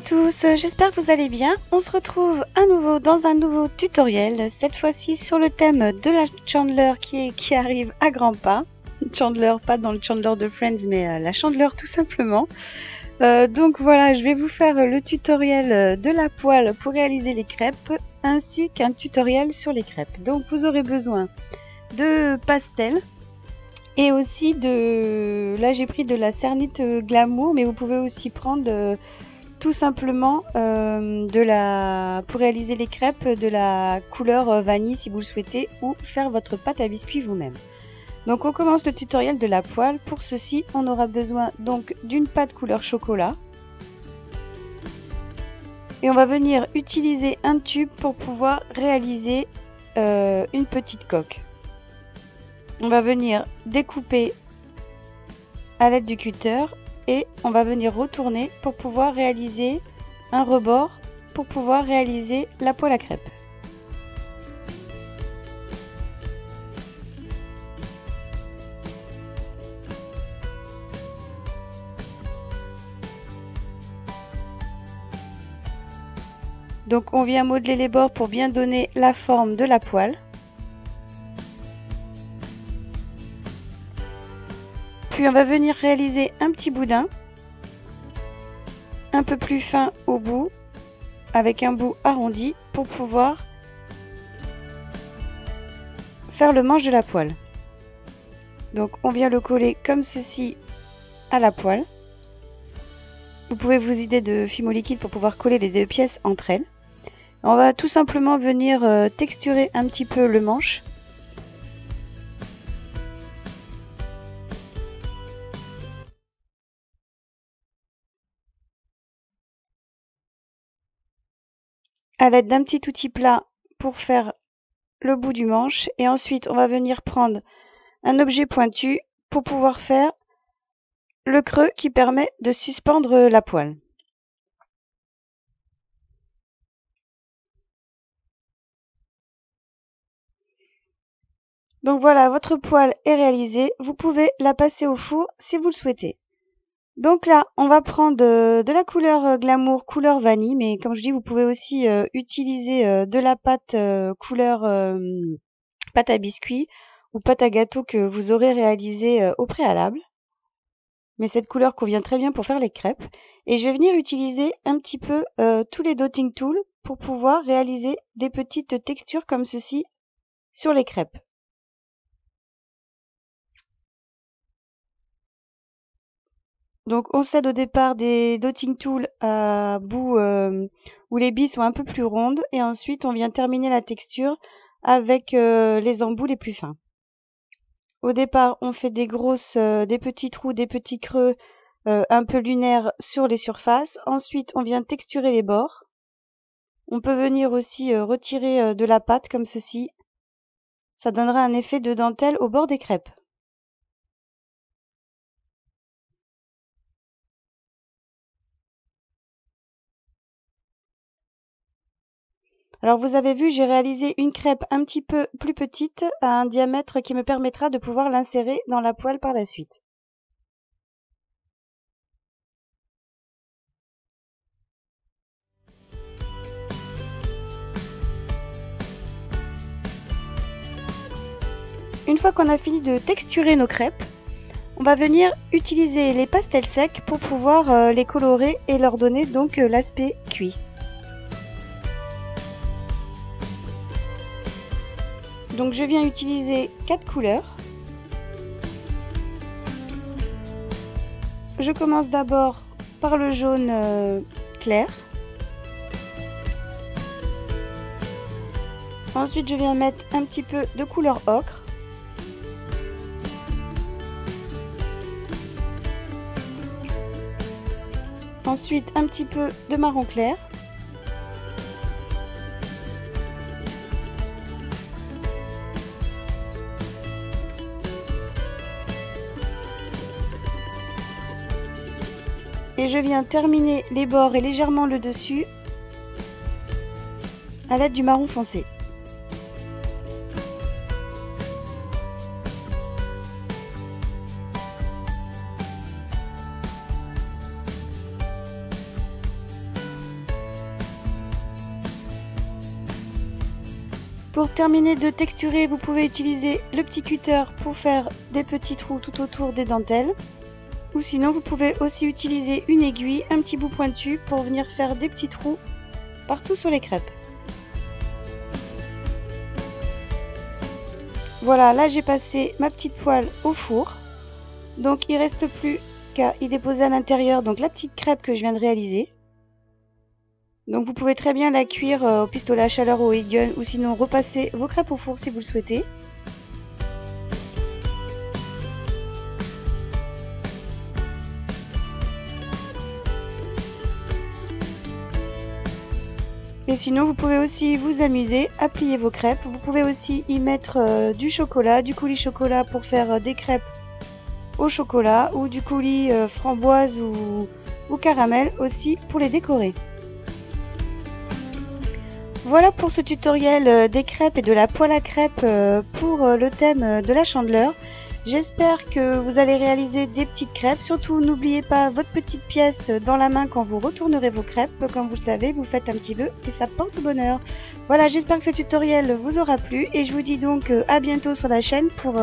tous, j'espère que vous allez bien. On se retrouve à nouveau dans un nouveau tutoriel, cette fois-ci sur le thème de la Chandler qui arrive à grands pas. Chandler, pas dans le Chandler de Friends, mais la Chandler tout simplement. Donc voilà, je vais vous faire le tutoriel de la poêle pour réaliser les crêpes, ainsi qu'un tutoriel sur les crêpes. Donc vous aurez besoin de pastels. Et aussi là j'ai pris de la cernite Glamour, mais vous pouvez aussi prendre tout simplement pour réaliser les crêpes de la couleur vanille si vous le souhaitez, ou faire votre pâte à biscuits vous-même. Donc on commence le tutoriel de la poêle. Pour ceci on aura besoin donc d'une pâte couleur chocolat. Et on va venir utiliser un tube pour pouvoir réaliser une petite coque. On va venir découper à l'aide du cutter et on va venir retourner pour pouvoir réaliser un rebord pour pouvoir réaliser la poêle à crêpes. Donc on vient modeler les bords pour bien donner la forme de la poêle. Puis on va venir réaliser un petit boudin, un peu plus fin au bout, avec un bout arrondi pour pouvoir faire le manche de la poêle. Donc on vient le coller comme ceci à la poêle. Vous pouvez vous aider de fimo liquide pour pouvoir coller les deux pièces entre elles. On va tout simplement venir texturer un petit peu le manche. À l'aide d'un petit outil plat pour faire le bout du manche, et ensuite on va venir prendre un objet pointu pour pouvoir faire le creux qui permet de suspendre la poêle. Donc voilà, votre poêle est réalisée, vous pouvez la passer au four si vous le souhaitez. Donc là, on va prendre de la couleur Glamour, couleur vanille, mais comme je dis, vous pouvez aussi utiliser de la pâte couleur pâte à biscuits ou pâte à gâteau que vous aurez réalisé au préalable. Mais cette couleur convient très bien pour faire les crêpes. Et je vais venir utiliser un petit peu tous les dotting tools pour pouvoir réaliser des petites textures comme ceci sur les crêpes. Donc on cède au départ des dotting tools à bout où les billes sont un peu plus rondes, et ensuite on vient terminer la texture avec les embouts les plus fins. Au départ on fait des petits trous, des petits creux un peu lunaires sur les surfaces. Ensuite on vient texturer les bords. On peut venir aussi retirer de la pâte comme ceci. Ça donnera un effet de dentelle au bord des crêpes. Alors vous avez vu, j'ai réalisé une crêpe un petit peu plus petite, à un diamètre qui me permettra de pouvoir l'insérer dans la poêle par la suite. Une fois qu'on a fini de texturer nos crêpes, on va venir utiliser les pastels secs pour pouvoir les colorer et leur donner donc l'aspect cuit. Donc je viens utiliser 4 couleurs. Je commence d'abord par le jaune clair. Ensuite je viens mettre un petit peu de couleur ocre. Ensuite un petit peu de marron clair. Et je viens terminer les bords et légèrement le dessus à l'aide du marron foncé. Pour terminer de texturer, vous pouvez utiliser le petit cutter pour faire des petits trous tout autour des dentelles. Ou sinon, vous pouvez aussi utiliser une aiguille, un petit bout pointu pour venir faire des petits trous partout sur les crêpes. Voilà, là j'ai passé ma petite poêle au four. Donc il reste plus qu'à y déposer à l'intérieur donc la petite crêpe que je viens de réaliser. Donc vous pouvez très bien la cuire au pistolet à chaleur ou au heat gun ou sinon repasser vos crêpes au four si vous le souhaitez. Et sinon vous pouvez aussi vous amuser à plier vos crêpes. Vous pouvez aussi y mettre du chocolat, du coulis chocolat pour faire des crêpes au chocolat ou du coulis framboise ou caramel aussi pour les décorer. Voilà pour ce tutoriel des crêpes et de la poêle à crêpes pour le thème de la Chandeleur. J'espère que vous allez réaliser des petites crêpes. Surtout, n'oubliez pas votre petite pièce dans la main quand vous retournerez vos crêpes. Comme vous le savez, vous faites un petit vœu et ça porte bonheur. Voilà, j'espère que ce tutoriel vous aura plu et je vous dis donc à bientôt sur la chaîne pour